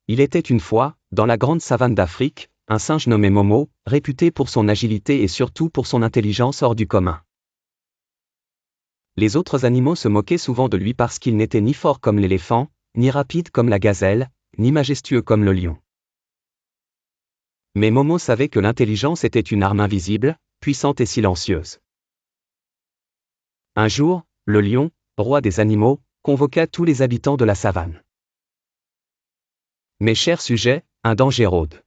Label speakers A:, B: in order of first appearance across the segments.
A: Il était une fois, dans la grande savane d'Afrique, un singe nommé Momo, réputé pour son agilité et surtout pour son intelligence hors du commun. Les autres animaux se moquaient souvent de lui parce qu'il n'était ni fort comme l'éléphant, ni rapide comme la gazelle, ni majestueux comme le lion. Mais Momo savait que l'intelligence était une arme invisible, puissante et silencieuse. Un jour, le lion, roi des animaux, convoqua tous les habitants de la savane. Mes chers sujets, un danger rôde.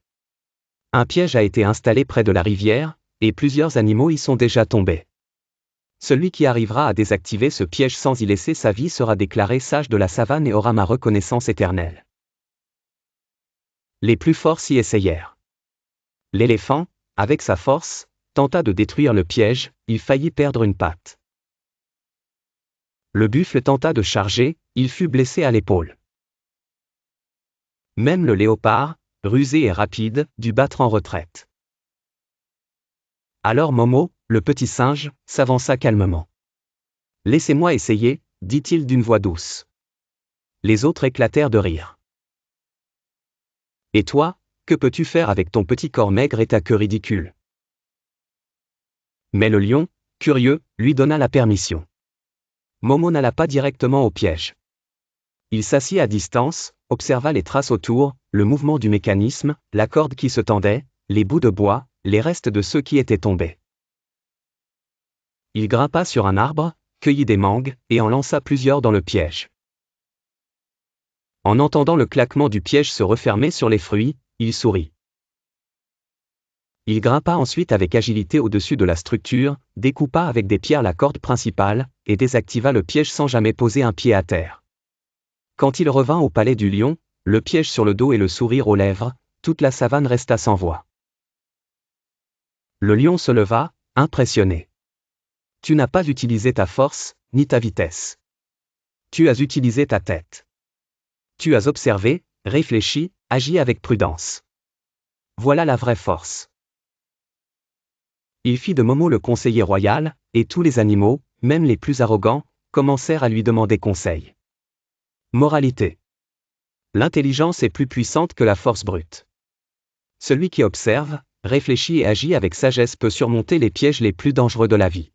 A: Un piège a été installé près de la rivière, et plusieurs animaux y sont déjà tombés. Celui qui arrivera à désactiver ce piège sans y laisser sa vie sera déclaré sage de la savane et aura ma reconnaissance éternelle. Les plus forts s'y essayèrent. L'éléphant, avec sa force, tenta de détruire le piège, il faillit perdre une patte. Le buffle tenta de charger, il fut blessé à l'épaule. Même le léopard, rusé et rapide, dut battre en retraite. Alors Momo, le petit singe, s'avança calmement. « Laissez-moi essayer, dit-il d'une voix douce. » Les autres éclatèrent de rire. « Et toi, que peux-tu faire avec ton petit corps maigre et ta queue ridicule ?» Mais le lion, curieux, lui donna la permission. Momo n'alla pas directement au piège. Il s'assit à distance, observa les traces autour, le mouvement du mécanisme, la corde qui se tendait, les bouts de bois, les restes de ceux qui étaient tombés. Il grimpa sur un arbre, cueillit des mangues, et en lança plusieurs dans le piège. En entendant le claquement du piège se refermer sur les fruits, il sourit. Il grimpa ensuite avec agilité au-dessus de la structure, découpa avec des pierres la corde principale, et désactiva le piège sans jamais poser un pied à terre. Quand il revint au palais du lion, le piège sur le dos et le sourire aux lèvres, toute la savane resta sans voix. Le lion se leva, impressionné. « Tu n'as pas utilisé ta force, ni ta vitesse. Tu as utilisé ta tête. Tu as observé, réfléchi, agi avec prudence. Voilà la vraie force. » Il fit de Momo le conseiller royal, et tous les animaux, même les plus arrogants, commencèrent à lui demander conseil. Moralité. L'intelligence est plus puissante que la force brute. Celui qui observe, réfléchit et agit avec sagesse peut surmonter les pièges les plus dangereux de la vie.